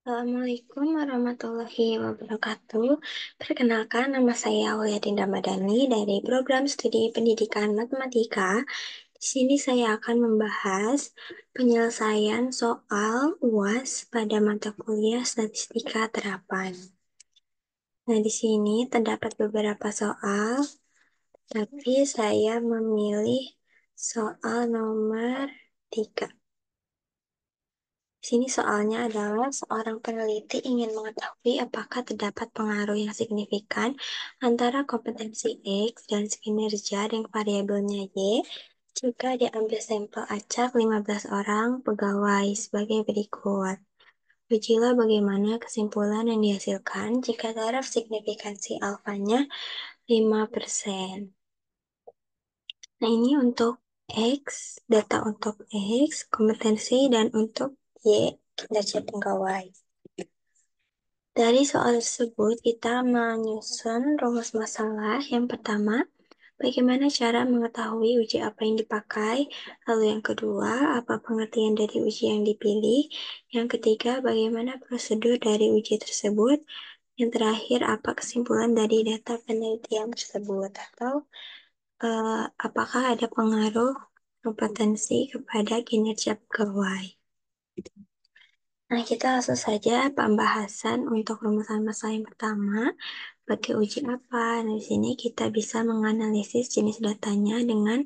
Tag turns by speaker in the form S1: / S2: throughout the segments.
S1: Assalamualaikum warahmatullahi wabarakatuh. Perkenalkan, nama saya Aulia Dinda Madani dari Program Studi Pendidikan Matematika. Di sini saya akan membahas penyelesaian soal UAS pada mata kuliah Statistika Terapan. Nah, di sini terdapat beberapa soal, tapi saya memilih soal nomor 3. Di sini soalnya adalah seorang peneliti ingin mengetahui apakah terdapat pengaruh yang signifikan antara kompetensi X dan kinerja dengan variabelnya Y jika diambil sampel acak 15 orang pegawai sebagai berikut. Ujilah bagaimana kesimpulan yang dihasilkan jika taraf signifikansi alfanya 5%. Nah, ini untuk X, data untuk X, kompetensi, dan untuk Y, kinerja pegawai. Dari soal tersebut, kita menyusun rumus masalah. Yang pertama, bagaimana cara mengetahui uji apa yang dipakai? Lalu yang kedua, apa pengertian dari uji yang dipilih? Yang ketiga, bagaimana prosedur dari uji tersebut? Yang terakhir, apa kesimpulan dari data penelitian tersebut? Atau apakah ada pengaruh kompetensi kepada kinerja pegawai? Nah, kita langsung saja pembahasan untuk rumusan masalah yang pertama. Pakai uji apa? Nah, di sini kita bisa menganalisis jenis datanya dengan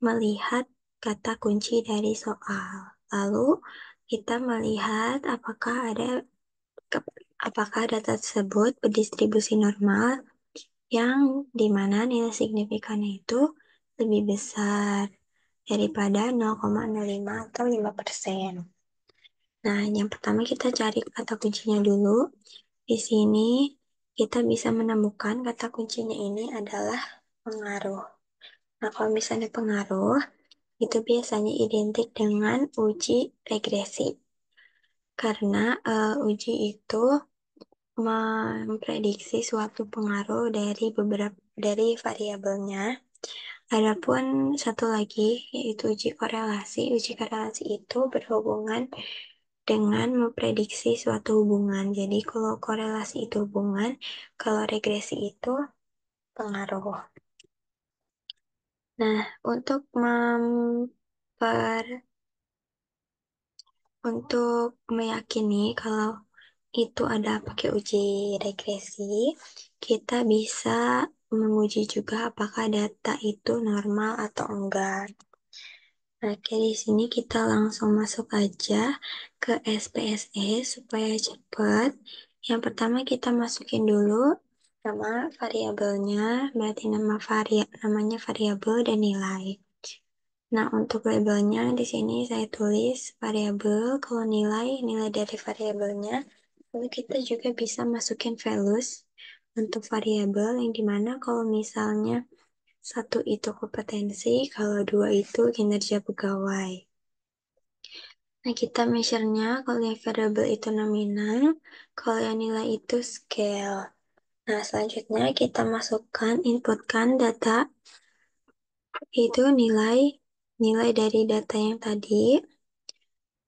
S1: melihat kata kunci dari soal. Lalu, kita melihat apakah data tersebut berdistribusi normal yang dimana nilai signifikannya itu lebih besar daripada 0,05 atau 5%. Nah, yang pertama kita cari kata kuncinya dulu. Di sini kita bisa menemukan kata kuncinya ini adalah pengaruh. Nah, kalau misalnya pengaruh, itu biasanya identik dengan uji regresi. Karena uji itu memprediksi suatu pengaruh dari variabelnya. Adapun satu lagi yaitu uji korelasi. Uji korelasi itu berhubungan dengan memprediksi suatu hubungan. Jadi kalau korelasi itu hubungan, kalau regresi itu pengaruh. Nah, untuk meyakini kalau itu ada pakai uji regresi, kita bisa menguji juga apakah data itu normal atau enggak. Nah, oke, di sini kita langsung masuk aja ke SPSS supaya cepat. Yang pertama kita masukin dulu nama variabelnya, berarti namanya variabel dan nilai. Nah, untuk labelnya di sini saya tulis variabel, kalau nilai dari variabelnya. Lalu kita juga bisa masukin values untuk variabel yang dimana kalau misalnya satu itu kompetensi, kalau dua itu kinerja pegawai. Nah, kita measure-nya, kalau yang variable itu nominal, kalau yang nilai itu scale. Nah, selanjutnya kita inputkan data, itu nilai dari data yang tadi.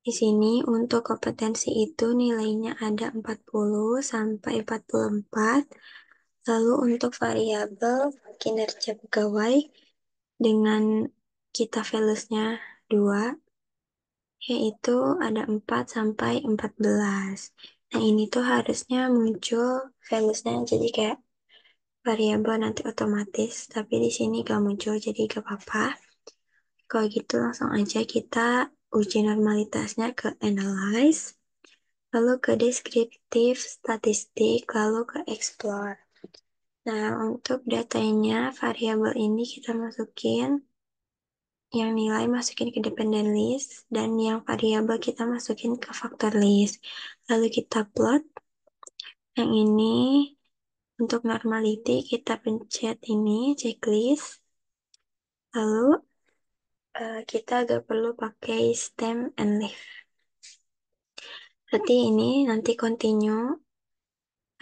S1: Di sini untuk kompetensi itu nilainya ada 40 sampai 44. Lalu untuk variabel kinerja pegawai dengan kita values-nya 2, yaitu ada 4 sampai 14. Nah, ini tuh harusnya muncul values-nya jadi kayak variabel nanti otomatis, tapi di sini gak muncul jadi gak apa-apa. Kalau gitu langsung aja kita uji normalitasnya ke analyze, lalu ke deskriptif statistik, lalu ke explore. Nah, untuk datanya variabel ini kita masukin yang nilai masukin ke dependent list, dan yang variabel kita masukin ke factor list. Lalu kita plot. Yang ini untuk normality kita pencet ini checklist. Lalu kita gak perlu pakai stem and leaf. Berarti ini nanti continue.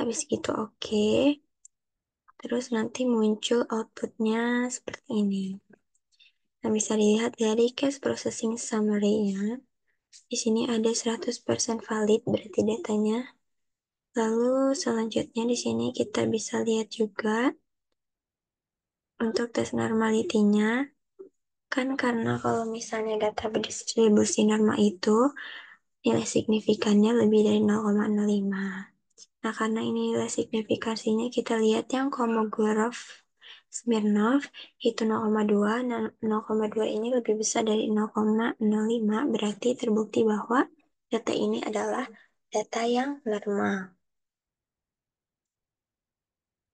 S1: Habis gitu oke. Terus nanti muncul outputnya seperti ini. Nah, bisa dilihat dari case processing summary-nya. Di sini ada 100% valid berarti datanya. Lalu selanjutnya di sini kita bisa lihat juga untuk tes normality-nya. Kan karena kalau misalnya data berdistribusi normal itu nilai signifikannya lebih dari 0,05. Nah, karena ini nilai signifikasinya kita lihat yang Kolmogorov Smirnov itu 0,2. Nah, 0,2 ini lebih besar dari 0,05, berarti terbukti bahwa data ini adalah data yang normal.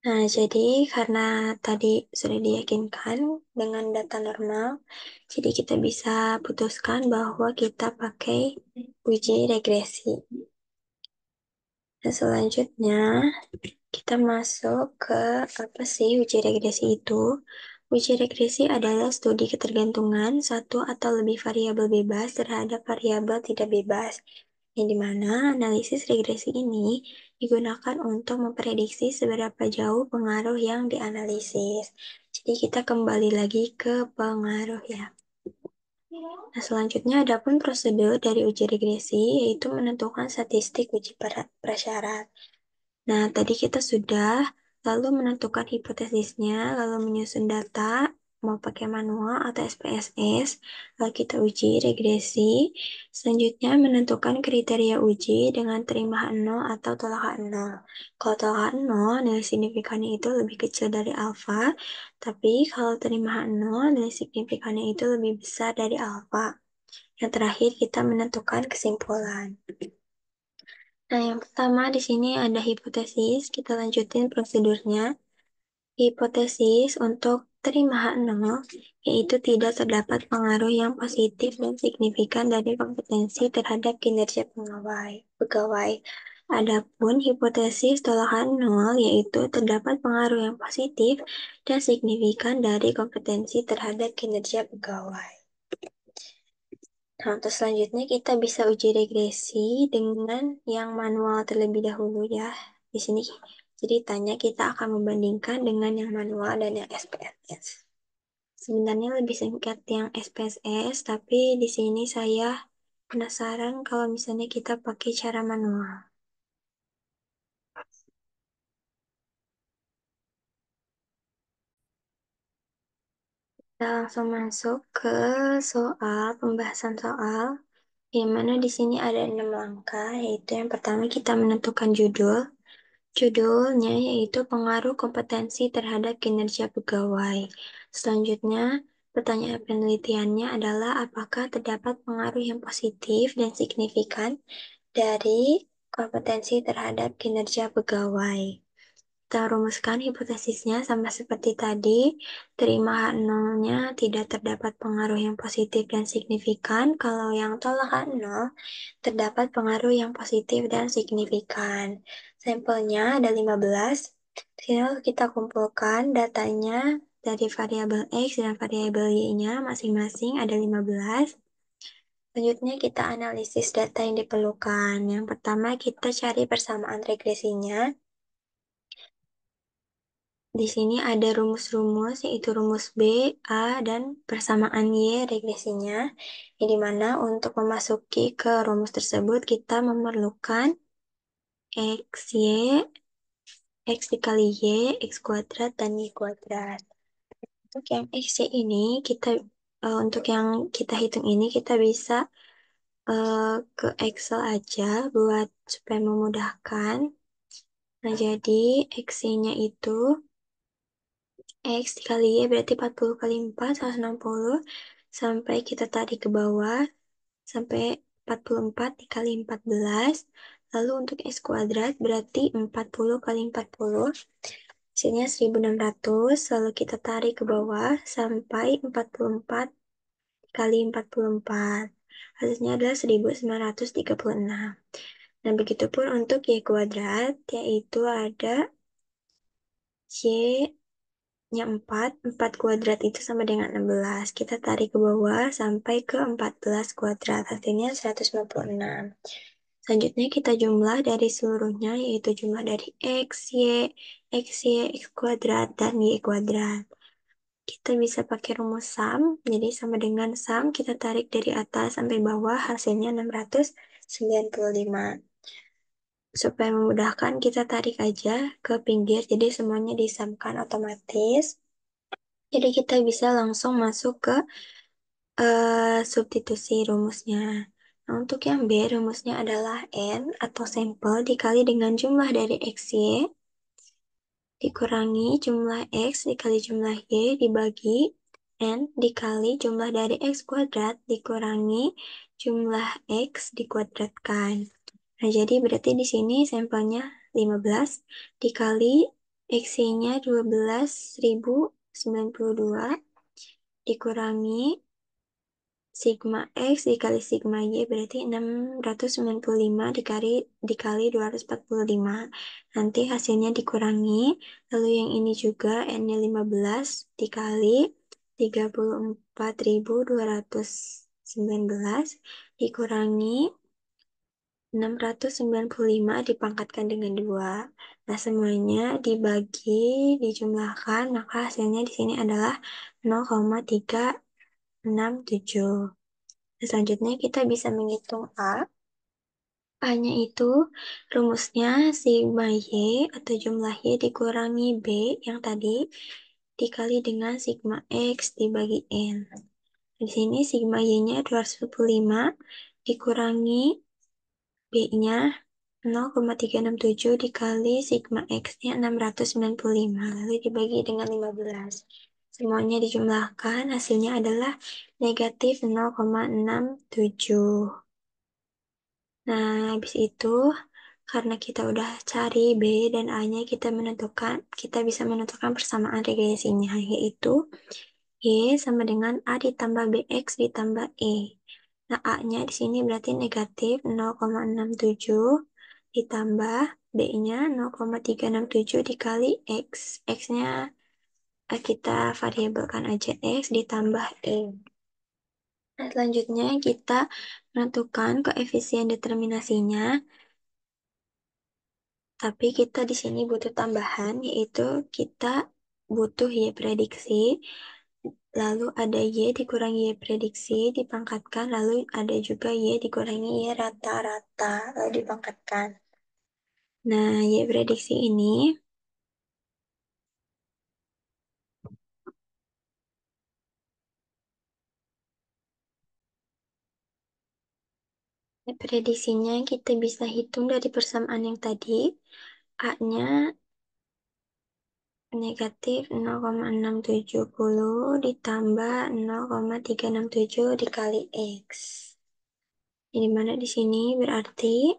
S1: Nah, jadi karena tadi sudah diyakinkan dengan data normal, jadi kita bisa putuskan bahwa kita pakai uji regresi. Nah, selanjutnya kita masuk ke apa sih uji regresi itu? Uji regresi adalah studi ketergantungan satu atau lebih variabel bebas terhadap variabel tidak bebas, yang dimana analisis regresi ini digunakan untuk memprediksi seberapa jauh pengaruh yang dianalisis. Jadi kita kembali lagi ke pengaruh ya. Nah, selanjutnya ada pun prosedur dari uji regresi, yaitu menentukan statistik uji prasyarat. Nah, tadi kita sudah lalu menentukan hipotesisnya, lalu menyusun data, mau pakai manual atau SPSS, lalu kita uji regresi. Selanjutnya menentukan kriteria uji dengan terimaan 0 atau tolakan 0. Kalau tolakan 0, nilai signifikannya itu lebih kecil dari alfa, tapi kalau terimaan 0, nilai signifikannya itu lebih besar dari alfa. Yang terakhir, kita menentukan kesimpulan. Nah, yang pertama di sini ada hipotesis. Kita lanjutin prosedurnya. Hipotesis untuk terima H0, yaitu tidak terdapat pengaruh yang positif dan signifikan dari kompetensi terhadap kinerja pegawai. Adapun hipotesis tolakan 0, yaitu terdapat pengaruh yang positif dan signifikan dari kompetensi terhadap kinerja pegawai. Nah, untuk selanjutnya kita bisa uji regresi dengan yang manual terlebih dahulu ya. Di sini ceritanya kita akan membandingkan dengan yang manual dan yang SPSS. Sebenarnya lebih singkat yang SPSS, tapi di sini saya penasaran kalau misalnya kita pakai cara manual. Kita langsung masuk ke pembahasan soal, yang mana di sini ada 6 langkah, yaitu yang pertama kita menentukan judul. Judulnya yaitu pengaruh kompetensi terhadap kinerja pegawai. Selanjutnya, pertanyaan penelitiannya adalah apakah terdapat pengaruh yang positif dan signifikan dari kompetensi terhadap kinerja pegawai. Kita rumuskan hipotesisnya sama seperti tadi, terima H0-nya tidak terdapat pengaruh yang positif dan signifikan, kalau yang tolak H0 terdapat pengaruh yang positif dan signifikan. Sampelnya ada 15. Tinggal kita kumpulkan datanya dari variabel X dan variabel Y-nya masing-masing ada 15. Selanjutnya kita analisis data yang diperlukan. Yang pertama kita cari persamaan regresinya. Di sini ada rumus-rumus, yaitu rumus B, A, dan persamaan Y regresinya. Yang dimana untuk memasuki ke rumus tersebut, kita memerlukan X, Y, X dikali Y, X kuadrat, dan Y kuadrat. Untuk yang X, Y ini, untuk yang kita hitung ini, kita bisa ke Excel aja buat supaya memudahkan. Nah, jadi X-nya itu X dikali Y berarti 40 kali 4, 160. Sampai kita tarik ke bawah, sampai 44 dikali 14. Lalu untuk X kuadrat berarti 40 kali 40. Hasilnya 1600. Lalu kita tarik ke bawah, sampai 44 kali 44. Hasilnya adalah 1936. Nah, begitupun untuk Y kuadrat, yaitu ada Y nya 4, 4 kuadrat itu sama dengan 16. Kita tarik ke bawah sampai ke 14 kuadrat, hasilnya 156. Selanjutnya kita jumlah dari seluruhnya, yaitu jumlah dari X, Y, X kuadrat, dan Y kuadrat. kita bisa pakai rumus sum. Jadi sama dengan sum, kita tarik dari atas sampai bawah, hasilnya 695. Supaya memudahkan, kita tarik aja ke pinggir, jadi semuanya disamkan otomatis. Jadi kita bisa langsung masuk ke substitusi rumusnya. Nah, untuk yang B, rumusnya adalah N atau sampel dikali dengan jumlah dari XY dikurangi jumlah X dikali jumlah Y dibagi N dikali jumlah dari X kuadrat dikurangi jumlah X dikuadratkan. Nah, jadi berarti di sini sampelnya 15 dikali XY-nya 12.092 dikurangi Sigma X dikali Sigma Y berarti 695 dikali 245. Nanti hasilnya dikurangi. Lalu yang ini juga N-nya 15 dikali 34.219 dikurangi 695 dipangkatkan dengan 2. Nah, semuanya dibagi, dijumlahkan, maka hasilnya di sini adalah 0,367. Selanjutnya kita bisa menghitung A. A-nya itu rumusnya sigma Y atau jumlah Y dikurangi B yang tadi dikali dengan sigma X dibagi N. Di sini sigma Y-nya 245 dikurangi B-nya 0,367 dikali sigma X-nya 695 lalu dibagi dengan 15. Semuanya dijumlahkan hasilnya adalah negatif 0,67. Nah, habis itu, karena kita udah cari B dan A-nya, kita bisa menentukan persamaan regresinya, yaitu Y sama dengan A ditambah BX ditambah E. Nah, A-nya di sini berarti negatif 0,67 ditambah B-nya 0,367 dikali X. X-nya kita variabelkan aja X ditambah E. Nah, selanjutnya kita menentukan koefisien determinasinya. Tapi kita di sini butuh tambahan, yaitu kita butuh Y prediksi, lalu ada Y dikurangi Y prediksi, dipangkatkan, lalu ada juga Y dikurangi Y rata-rata, lalu dipangkatkan. Nah, Y prediksi ini, Y prediksinya kita bisa hitung dari persamaan yang tadi, A-nya negatif 0,670 ditambah 0,367 dikali X. Ini mana di sini berarti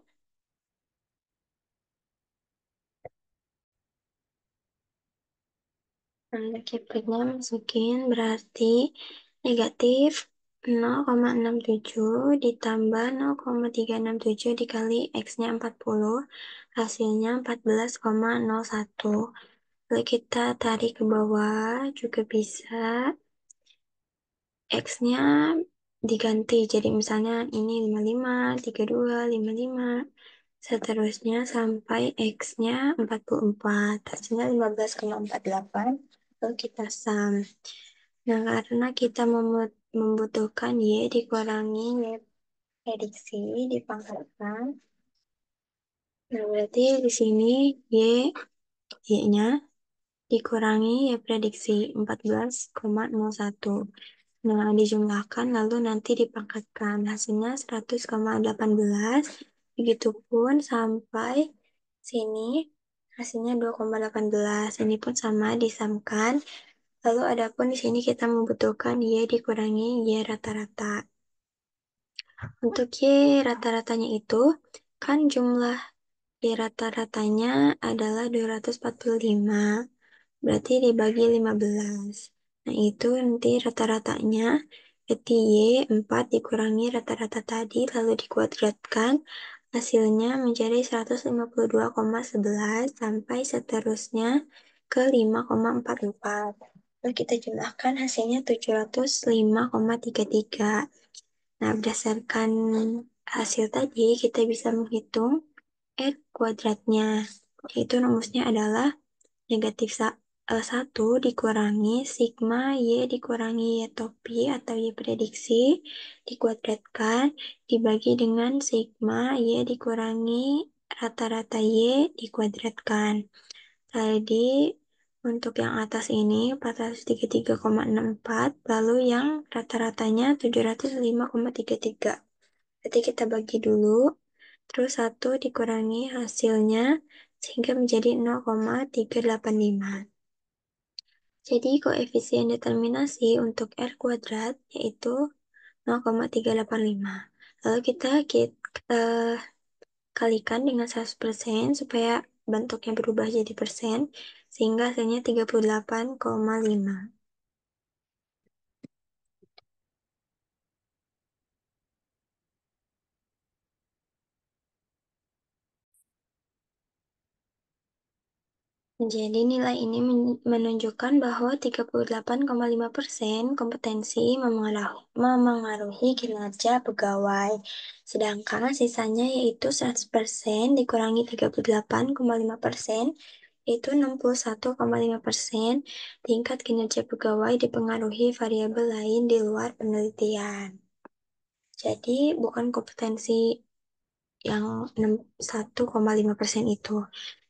S1: kipliknya masukin berarti negatif 0,67 ditambah 0,367 dikali X-nya 40, hasilnya 14,01. Lalu kita tarik ke bawah juga bisa. X-nya diganti jadi misalnya ini 55, 32, 55, seterusnya sampai X-nya 44, hasilnya 15,48, lalu kita sum. Nah, karena kita membutuhkan Y dikurangi Y prediksi dipangkatkan, nah berarti di sini Y-nya dikurangi Y prediksi 14,01. Nah, dijumlahkan lalu nanti dipangkatkan. Hasilnya 100,18. Begitupun sampai sini hasilnya 2,18. Ini pun sama disamkan. Lalu adapun di sini kita membutuhkan Y dikurangi Y rata-rata. Untuk Y rata-ratanya itu kan jumlah Y rata-ratanya adalah 245. Berarti dibagi 15. Nah, itu nanti rata-ratanya berarti Y 4 dikurangi rata-rata tadi, lalu dikuadratkan. Hasilnya menjadi 152,11 sampai seterusnya ke 5,44. Lalu kita jumlahkan hasilnya 705,33. Nah, berdasarkan hasil tadi, kita bisa menghitung R kuadratnya. Yaitu rumusnya adalah negatif 1. 1 dikurangi sigma Y dikurangi Y topi atau Y prediksi dikuadratkan dibagi dengan sigma Y dikurangi rata-rata Y dikuadratkan. Tadi untuk yang atas ini 433,64, lalu yang rata-ratanya 705,33. Berarti kita bagi dulu, terus 1 dikurangi hasilnya sehingga menjadi 0,385. Jadi koefisien determinasi untuk R kuadrat yaitu 0,385. Lalu kita kalikan dengan 100% supaya bentuknya berubah jadi persen, sehingga hasilnya 38,5. Jadi nilai ini menunjukkan bahwa 38,5% kompetensi memengaruhi kinerja pegawai. Sedangkan sisanya yaitu 100% dikurangi 38,5%, yaitu 61,5%. Tingkat kinerja pegawai dipengaruhi variabel lain di luar penelitian. Jadi bukan kompetensi yang 1,5% itu.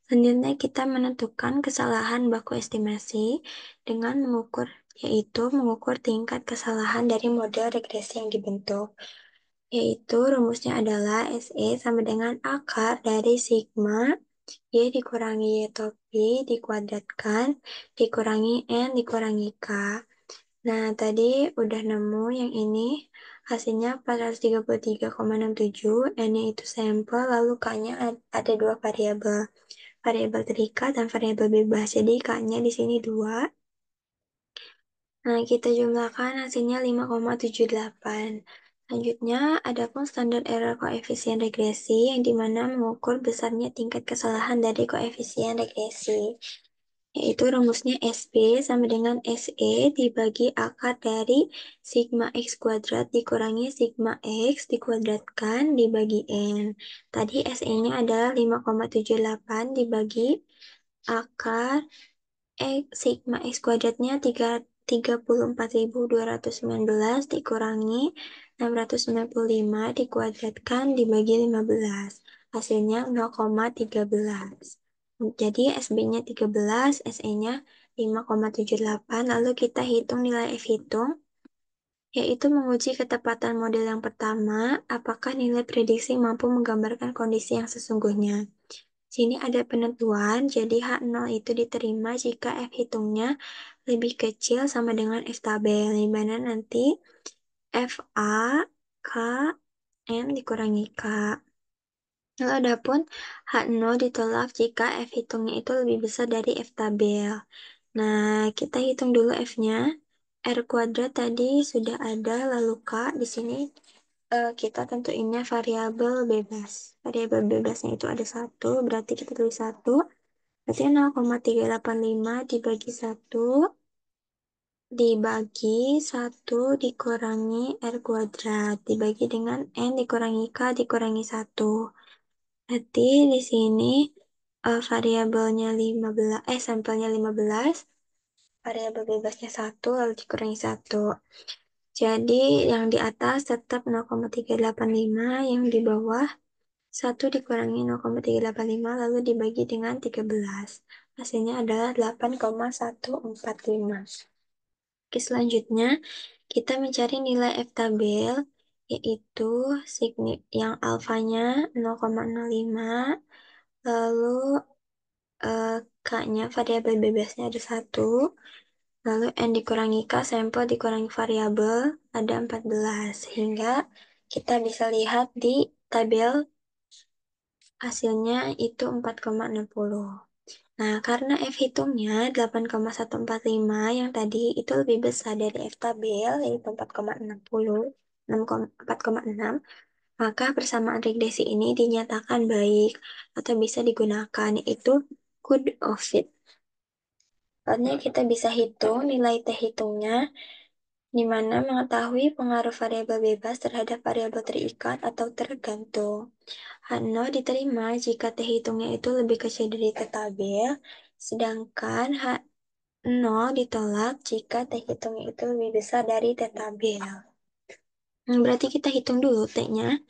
S1: Selanjutnya kita menentukan kesalahan baku estimasi dengan mengukur, yaitu mengukur tingkat kesalahan dari model regresi yang dibentuk. Yaitu rumusnya adalah SE sama dengan akar dari sigma Y dikurangi Y topi dikuadratkan dikurangi N dikurangi K. Nah, tadi udah nemu yang ini, hasilnya 433,67, N-nya itu sampel, lalu K-nya ada dua variabel, variabel terikat dan variabel bebas. Jadi K-nya di sini 2. Nah, kita jumlahkan hasilnya 5,78. Selanjutnya, ada pun standar error koefisien regresi yang dimana mengukur besarnya tingkat kesalahan dari koefisien regresi. Yaitu rumusnya SP sama dengan SE dibagi akar dari sigma X kuadrat dikurangi sigma X dikuadratkan dibagi N. Tadi SE-nya adalah 5,78 dibagi akar sigma X kuadratnya 34.219 dikurangi 695 dikuadratkan dibagi 15. Hasilnya 0,13. Jadi SB-nya 13, SE-nya 5,78. Lalu kita hitung nilai F hitung, yaitu menguji ketepatan model yang pertama, apakah nilai prediksi mampu menggambarkan kondisi yang sesungguhnya. Sini ada penentuan, jadi H0 itu diterima jika F hitungnya lebih kecil sama dengan F tabel, di mana nanti FA, K, M dikurangi K. Lalu adapun H0 ditolak jika F hitungnya itu lebih besar dari F tabel. Nah, kita hitung dulu F-nya. R kuadrat tadi sudah ada, lalu K di sini kita tentuinnya variabel bebas. Variabel bebasnya itu ada 1, berarti kita tulis 1. Berarti 0,385 dibagi 1 dibagi 1 dikurangi R kuadrat dibagi dengan N dikurangi K dikurangi 1. Berarti di sini variabelnya 15, sampelnya 15, variabel bebasnya 1 lalu dikurangi 1. Jadi yang di atas tetap 0,385, yang di bawah 1 dikurangi 0,385 lalu dibagi dengan 13. Hasilnya adalah 8,145. Oke, selanjutnya kita mencari nilai F tabel, yaitu yang alfanya 0,05, lalu K-nya variabel bebasnya ada 1, lalu N dikurangi K, sampel dikurangi variabel ada 14, sehingga kita bisa lihat di tabel hasilnya itu 4,60. Nah, karena F hitungnya 8,145 yang tadi itu lebih besar dari F tabel, yaitu 4,60, 4,6, maka persamaan regresi ini dinyatakan baik atau bisa digunakan, yaitu good of fit. Artinya kita bisa hitung nilai T hitungnya, di mana mengetahui pengaruh variabel bebas terhadap variabel terikat atau tergantung. H0 diterima jika T hitungnya itu lebih kecil dari T tabel, sedangkan nol ditolak jika T hitungnya itu lebih besar dari T tabel. Berarti kita hitung dulu T-nya.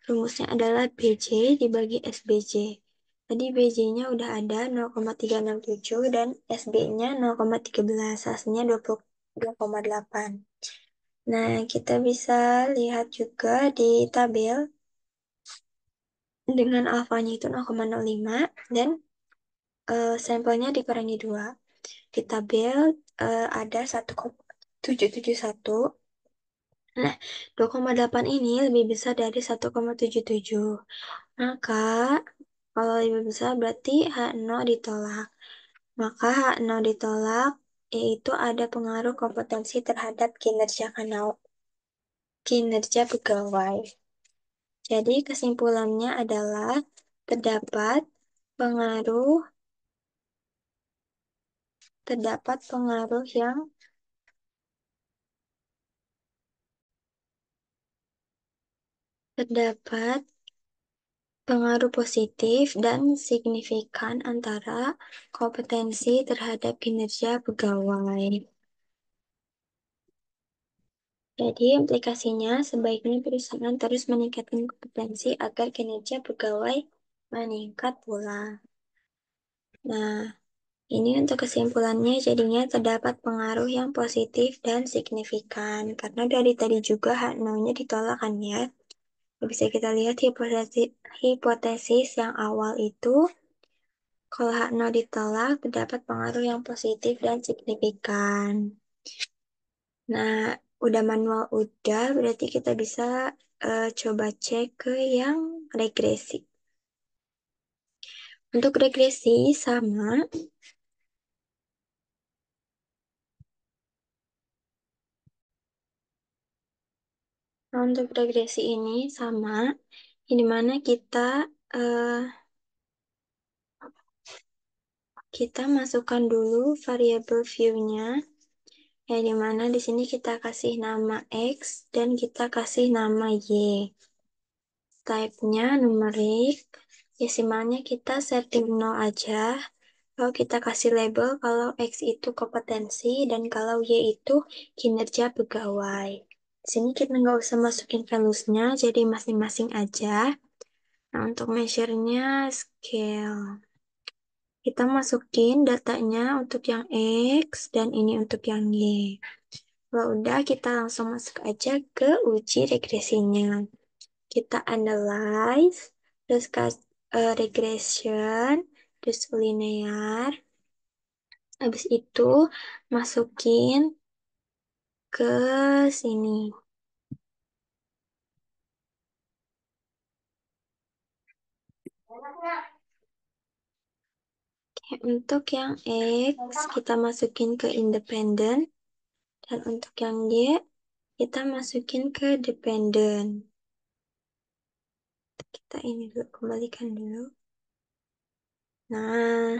S1: Rumusnya adalah BJ dibagi SBJ. Tadi BJ-nya udah ada 0,367 dan SB-nya 0,13. Hasilnya 22,8. Nah, kita bisa lihat juga di tabel dengan alfanya itu 0,05 dan sampelnya dikurangi 2. Di tabel ada 1,771. Nah, 2,8 ini lebih besar dari 1,77. Maka, kalau lebih besar berarti H0 ditolak. Maka H0 ditolak, yaitu ada pengaruh kompetensi terhadap kinerja pegawai. Jadi kesimpulannya adalah terdapat pengaruh terdapat pengaruh yang terdapat pengaruh positif dan signifikan antara kompetensi terhadap kinerja pegawai. Jadi, implikasinya sebaiknya perusahaan terus meningkatkan kompetensi agar kinerja pegawai meningkat pula. Nah, ini untuk kesimpulannya jadinya terdapat pengaruh yang positif dan signifikan. Karena dari tadi juga H0-nya ditolak kan ya. Bisa kita lihat hipotesis yang awal itu, kalau H0 ditolak, terdapat pengaruh yang positif dan signifikan. Nah, udah manual udah, berarti kita bisa coba cek ke yang regresi. Untuk regresi sama, untuk regresi ini sama, di mana eh, kita masukkan dulu variabel view-nya, ya di mana di sini kita kasih nama X dan kita kasih nama Y. Type-nya numerik, desimalnya kita setting 0 aja. Lalu kita kasih label kalau X itu kompetensi dan kalau Y itu kinerja pegawai. Di sini kita nggak usah masukin values-nya, jadi masing-masing aja. Nah, untuk measure-nya scale. Kita masukin datanya untuk yang X dan ini untuk yang Y. Kalau udah, kita langsung masuk aja ke uji regresinya. Kita analyze, terus regression, terus linear. Habis itu masukin ke sini. Oke, untuk yang X kita masukin ke independen dan untuk yang Y kita masukin ke dependen. Kita ini dulu kembalikan dulu. Nah,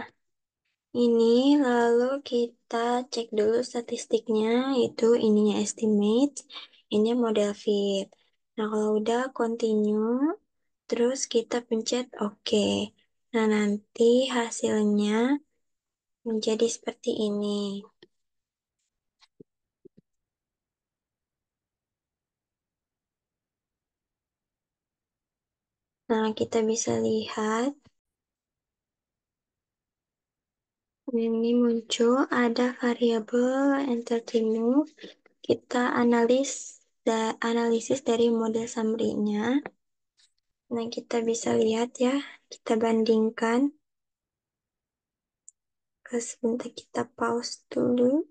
S1: ini lalu kita cek dulu statistiknya, itu ininya estimate, ini model fit. Nah, kalau udah continue, terus kita pencet OK. Nah, nanti hasilnya menjadi seperti ini. Nah, kita bisa lihat ini muncul ada variabel entity move. Kita analisis dari model summary-nya. Nah, kita bisa lihat ya, kita bandingkan. Sebentar kita pause dulu.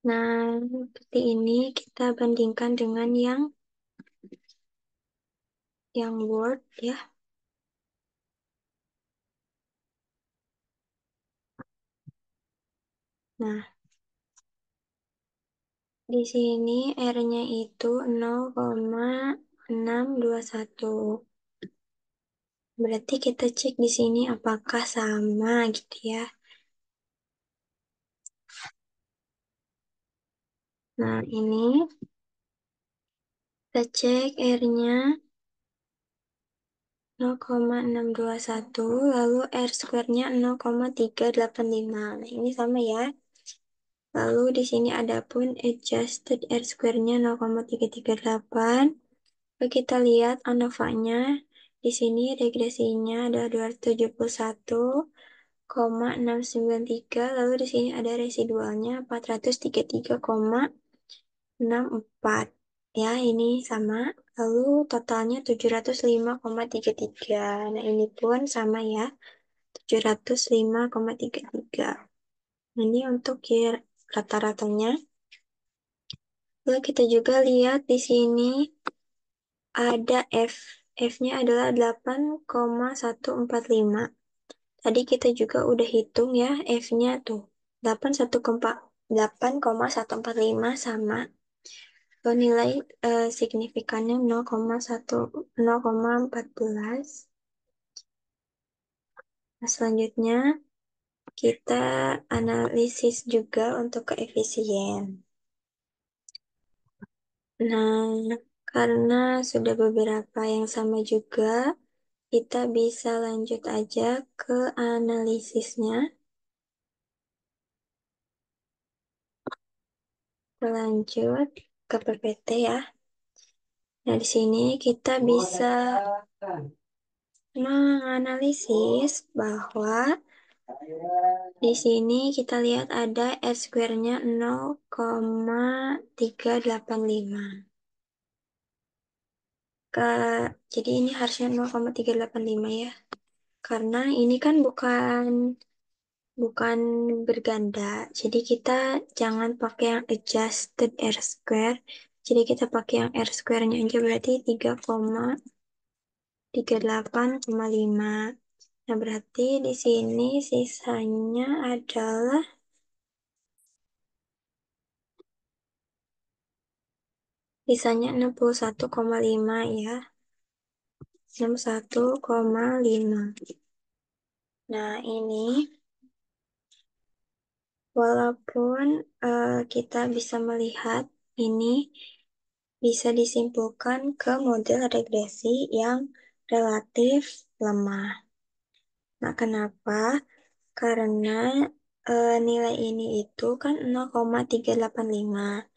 S1: Nah, seperti ini kita bandingkan dengan yang Word ya. Nah, di sini R-nya itu 0,621. Berarti kita cek di sini apakah sama gitu ya. Nah, ini Kita cek R-nya 0,621, lalu R square-nya 0,385. Nah, ini sama ya. Lalu di sini ada pun adjusted R square-nya 0,338. Lalu kita lihat ANOVA-nya. Di sini regresinya ada 271,693. Lalu di sini ada residualnya 433,64. Ya, ini sama. Lalu totalnya 705,33. Nah, ini pun sama ya. 705,33. Ini untuk rata-ratanya. Lalu kita juga lihat di sini ada F. F-nya adalah 8,145. Tadi kita juga udah hitung ya F-nya tuh. 8,145 sama nilai signifikannya 0,14. Nah, selanjutnya kita analisis juga untuk koefisien. Nah, karena sudah beberapa yang sama juga, kita bisa lanjut aja ke analisisnya. Lanjut ke PPT ya. Nah, di sini kita bisa menganalisis bahwa di sini kita lihat ada R square-nya 0,385. Jadi ini harusnya 0,385 ya. Karena ini kan bukan bukan berganda. Jadi kita jangan pakai yang adjusted R square. Jadi kita pakai yang R square-nya aja berarti 3,38,5. Nah, berarti di sini sisanya adalah sisanya 61,5 ya. 61,5. Nah, ini walaupun kita bisa melihat ini bisa disimpulkan ke model regresi yang relatif lemah. Nah, kenapa? Karena nilai ini itu kan 0,385.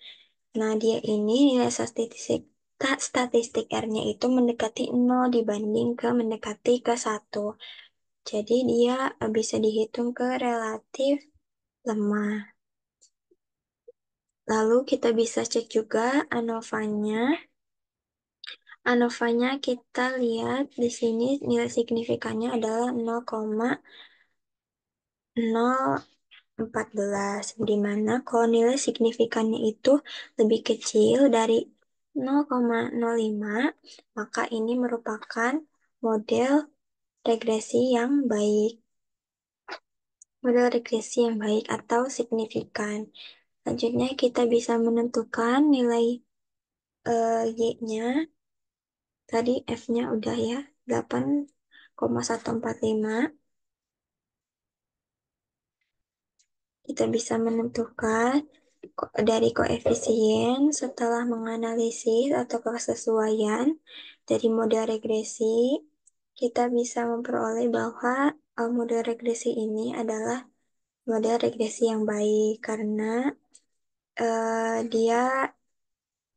S1: Nah, dia ini nilai statistik R-nya itu mendekati 0 dibanding ke mendekati ke 1. Jadi dia bisa dihitung ke relatif lemah. Lalu kita bisa cek juga ANOVA-nya. ANOVA-nya kita lihat di sini nilai signifikannya adalah 0,014, di mana kalau nilai signifikannya itu lebih kecil dari 0,05, maka ini merupakan model regresi yang baik. Model regresi yang baik atau signifikan. Selanjutnya kita bisa menentukan nilai Y-nya. Tadi F-nya udah ya, 8,145. Kita bisa menentukan dari koefisien setelah menganalisis atau kesesuaian dari model regresi. Kita bisa memperoleh bahwa model regresi ini adalah model regresi yang baik karena dia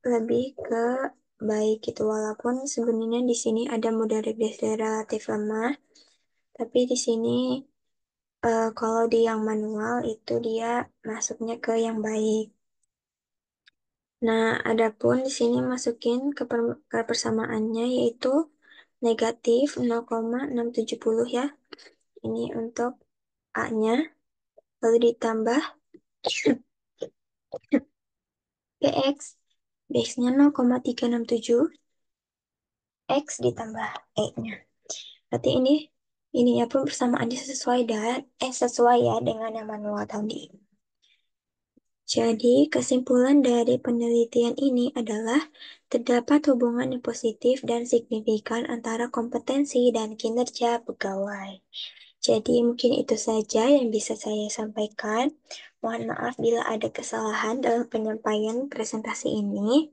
S1: lebih ke baik gitu. Walaupun sebenarnya di sini ada model regresi relatif lemah, tapi di sini kalau di yang manual itu dia masuknya ke yang baik. Nah, adapun di sini masukin ke persamaannya yaitu negatif 0,670 ya. Ini untuk A-nya. Lalu ditambah PX. BX-nya 0,367. X ditambah E-nya. Berarti ininya pun persamaannya sesuai ya dengan yang manual tadi. Jadi, kesimpulan dari penelitian ini adalah terdapat hubungan yang positif dan signifikan antara kompetensi dan kinerja pegawai. Jadi, mungkin itu saja yang bisa saya sampaikan. Mohon maaf bila ada kesalahan dalam penyampaian presentasi ini.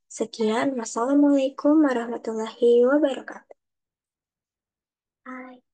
S1: Sekian, wassalamualaikum warahmatullahi wabarakatuh. Hai.